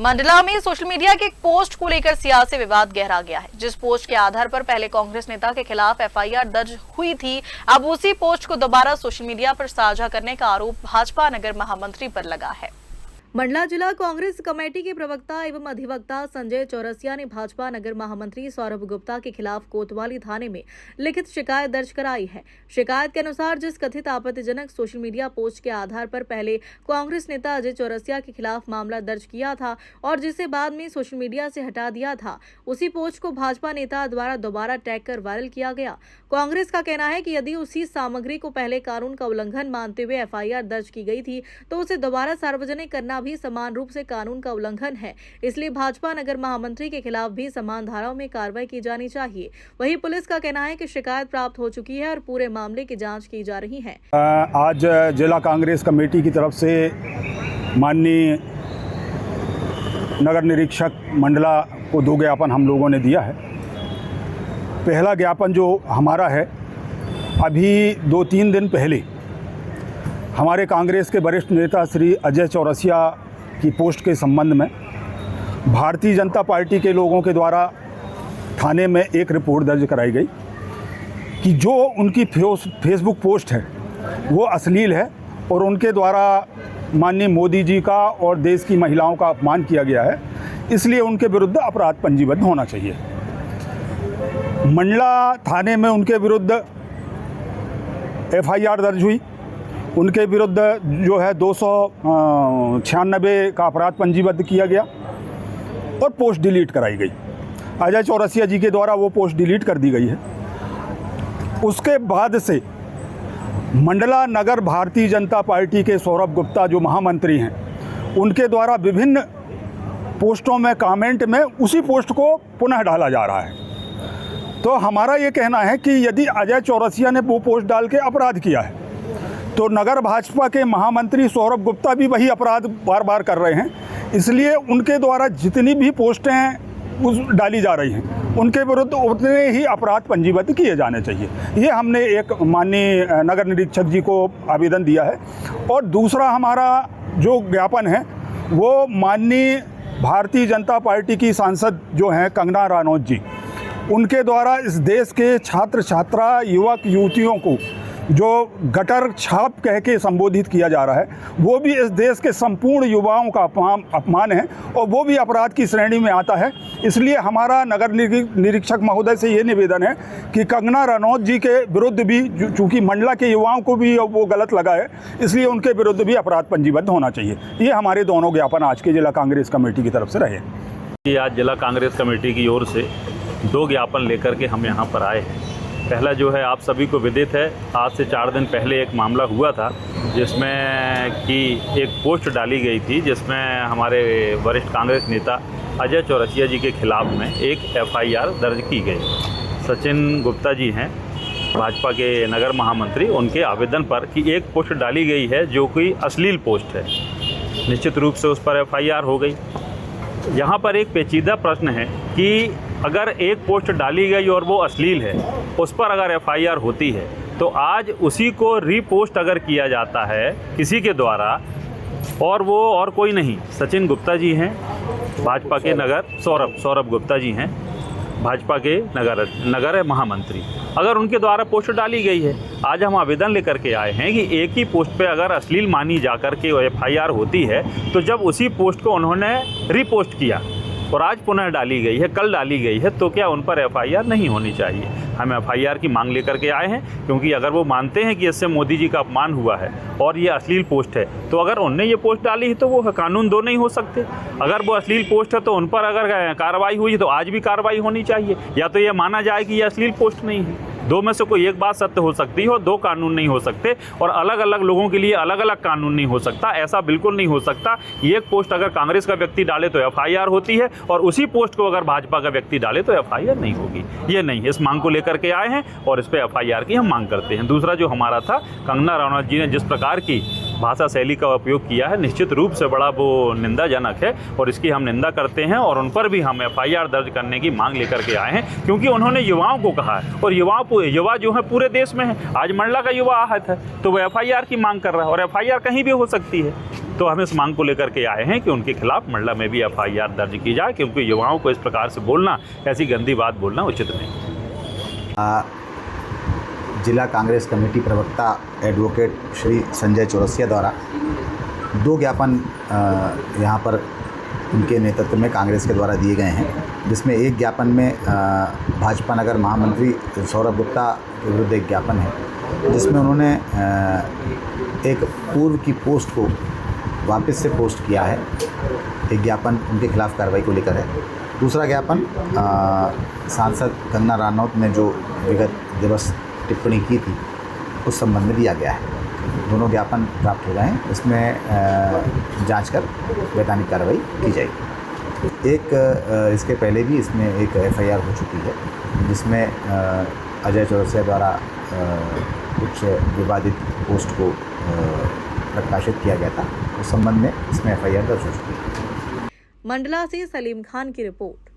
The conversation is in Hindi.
मंडला में सोशल मीडिया के एक पोस्ट को लेकर सियासी विवाद गहरा गया है। जिस पोस्ट के आधार पर पहले कांग्रेस नेता के खिलाफ एफआईआर दर्ज हुई थी, अब उसी पोस्ट को दोबारा सोशल मीडिया पर साझा करने का आरोप भाजपा नगर महामंत्री पर लगा है। मंडला जिला कांग्रेस कमेटी के प्रवक्ता एवं अधिवक्ता संजय चौरसिया ने भाजपा नगर महामंत्री सौरभ गुप्ता के खिलाफ कोतवाली थाने में लिखित शिकायत दर्ज कराई है। शिकायत के अनुसार जिस कथित आपत्तिजनक सोशल मीडिया पोस्ट के आधार पर पहले कांग्रेस नेता अजय चौरसिया के खिलाफ मामला दर्ज किया था और जिसे बाद में सोशल मीडिया से हटा दिया था, उसी पोस्ट को भाजपा नेता द्वारा दोबारा टैग कर वायरल किया गया। कांग्रेस का कहना है कि यदि उसी सामग्री को पहले कानून का उल्लंघन मानते हुए एफआईआर दर्ज की गई थी तो उसे दोबारा सार्वजनिक करना भी समान रूप से कानून का उल्लंघन है। इसलिए भाजपा नगर महामंत्री के खिलाफ भी समान धाराओं में कार्रवाई की जानी चाहिए। वहीं पुलिस का कहना है कि शिकायत प्राप्त हो चुकी है और पूरे मामले की जांच की जा रही है। आज जिला कांग्रेस कमेटी की तरफ से माननीय नगर निरीक्षक मंडला को 2 ज्ञापन हम लोगों ने दिया है। पहला ज्ञापन जो हमारा है, अभी 2-3 दिन पहले हमारे कांग्रेस के वरिष्ठ नेता श्री अजय चौरसिया की पोस्ट के संबंध में भारतीय जनता पार्टी के लोगों के द्वारा थाने में एक रिपोर्ट दर्ज कराई गई कि जो उनकी फेसबुक पोस्ट है वो अश्लील है और उनके द्वारा माननीय मोदी जी का और देश की महिलाओं का अपमान किया गया है, इसलिए उनके विरुद्ध अपराध पंजीबद्ध होना चाहिए। मंडला थाने में उनके विरुद्ध एफआईआर दर्ज हुई। उनके विरुद्ध जो है 296 का अपराध पंजीबद्ध किया गया और पोस्ट डिलीट कराई गई। अजय चौरसिया जी के द्वारा वो पोस्ट डिलीट कर दी गई है। उसके बाद से मंडला नगर भारतीय जनता पार्टी के सौरभ गुप्ता जो महामंत्री हैं, उनके द्वारा विभिन्न पोस्टों में कमेंट में उसी पोस्ट को पुनः डाला जा रहा है। तो हमारा ये कहना है कि यदि अजय चौरसिया ने वो पोस्ट डाल के अपराध किया है तो नगर भाजपा के महामंत्री सौरभ गुप्ता भी वही अपराध बार बार कर रहे हैं। इसलिए उनके द्वारा जितनी भी पोस्टें उस डाली जा रही हैं उनके विरुद्ध उतने ही अपराध पंजीबद्ध किए जाने चाहिए। ये हमने एक माननीय नगर निरीक्षक जी को आवेदन दिया है। और दूसरा हमारा जो ज्ञापन है वो माननीय भारतीय जनता पार्टी की सांसद जो हैं कंगना रनौत जी, उनके द्वारा इस देश के छात्र छात्रा युवक युवतियों को जो गटर छाप कह के संबोधित किया जा रहा है, वो भी इस देश के संपूर्ण युवाओं का अपमान है और वो भी अपराध की श्रेणी में आता है। इसलिए हमारा नगर निरीक्षक महोदय से ये निवेदन है कि कंगना रनौत जी के विरुद्ध भी, चूँकि मंडला के युवाओं को भी वो गलत लगा है, इसलिए उनके विरुद्ध भी अपराध पंजीबद्ध होना चाहिए। ये हमारे दोनों ज्ञापन आज के जिला कांग्रेस कमेटी की तरफ से रहे। आज जिला कांग्रेस कमेटी की ओर से 2 ज्ञापन लेकर के हम यहाँ पर आए हैं। पहला जो है, आप सभी को विदित है, आज से 4 दिन पहले एक मामला हुआ था जिसमें कि एक पोस्ट डाली गई थी जिसमें हमारे वरिष्ठ कांग्रेस नेता अजय चौरसिया जी के खिलाफ में एक एफआईआर दर्ज की गई। सचिन गुप्ता जी हैं भाजपा के नगर महामंत्री, उनके आवेदन पर कि एक पोस्ट डाली गई है जो कि अश्लील पोस्ट है। निश्चित रूप से उस पर एफआईआर हो गई। यहाँ पर एक पेचीदा प्रश्न है कि अगर एक पोस्ट डाली गई और वो अश्लील है, उस पर अगर एफआईआर होती है तो आज उसी को रीपोस्ट अगर किया जाता है किसी के द्वारा, और वो और कोई नहीं, सचिन गुप्ता जी हैं भाजपा के नगर, सौरभ गुप्ता जी हैं भाजपा के नगर महामंत्री, अगर उनके द्वारा पोस्ट डाली गई है, आज हम आवेदन लेकर के आए हैं कि एक ही पोस्ट पे अगर अश्लील मानी जा कर के एफआईआर होती है तो जब उसी पोस्ट को उन्होंने रीपोस्ट किया और आज पुनः डाली गई है, कल डाली गई है, तो क्या उन पर एफआईआर नहीं होनी चाहिए? हम एफआईआर की मांग लेकर के आए हैं, क्योंकि अगर वो मानते हैं कि इससे मोदी जी का अपमान हुआ है और ये अश्लील पोस्ट है, तो अगर उनने ये पोस्ट डाली है तो वो कानून 2 नहीं हो सकते। अगर वो अश्लील पोस्ट है तो उन पर अगर कार्रवाई हुई है तो आज भी कार्रवाई होनी चाहिए, या तो ये माना जाए कि ये अश्लील पोस्ट नहीं है। 2 में से कोई एक बात सत्य हो सकती है और 2 कानून नहीं हो सकते, और अलग अलग लोगों के लिए अलग अलग कानून नहीं हो सकता। ऐसा बिल्कुल नहीं हो सकता। एक पोस्ट अगर कांग्रेस का व्यक्ति डाले तो एफआईआर होती है और उसी पोस्ट को अगर भाजपा का व्यक्ति डाले तो एफआईआर नहीं होगी। ये नहीं, इस मांग को लेकर के आए हैं और इस पर एफआईआर की हम मांग करते हैं। दूसरा जो हमारा था, कंगना रनौत जी ने जिस प्रकार की भाषा शैली का उपयोग किया है, निश्चित रूप से बड़ा वो निंदाजनक है और इसकी हम निंदा करते हैं और उन पर भी हम FIR दर्ज करने की मांग लेकर के आए हैं, क्योंकि उन्होंने युवाओं को कहा है और युवा जो है पूरे देश में है। आज मंडला का युवा आहत है तो वो FIR की मांग कर रहा है और FIR कहीं भी हो सकती है। तो हम इस मांग को लेकर के आए हैं कि उनके खिलाफ मंडला में भी FIR दर्ज की जाए, क्योंकि युवाओं को इस प्रकार से बोलना, ऐसी गंदी बात बोलना उचित नहीं। जिला कांग्रेस कमेटी प्रवक्ता एडवोकेट श्री संजय चौरसिया द्वारा 2 ज्ञापन यहाँ पर उनके नेतृत्व में कांग्रेस के द्वारा दिए गए हैं, जिसमें एक ज्ञापन में भाजपा नगर महामंत्री सौरभ गुप्ता के विरुद्ध एक ज्ञापन है, जिसमें उन्होंने एक पूर्व की पोस्ट को वापस से पोस्ट किया है। एक ज्ञापन उनके खिलाफ कार्रवाई को लेकर है। दूसरा ज्ञापन सांसद कंगना रनौत ने जो विगत दिवस टिप्पणी की थी उस संबंध में दिया गया है। दोनों ज्ञापन प्राप्त हो गए हैं, इसमें जांच कर वैधानिक कार्रवाई की जाएगी। एक इसके पहले भी इसमें एक FIR हो चुकी है, जिसमें अजय चौरसिया द्वारा कुछ विवादित पोस्ट को प्रकाशित किया गया था। उस संबंध में इसमें FIR दर्ज हो चुकी है। मंडला से सलीम खान की रिपोर्ट।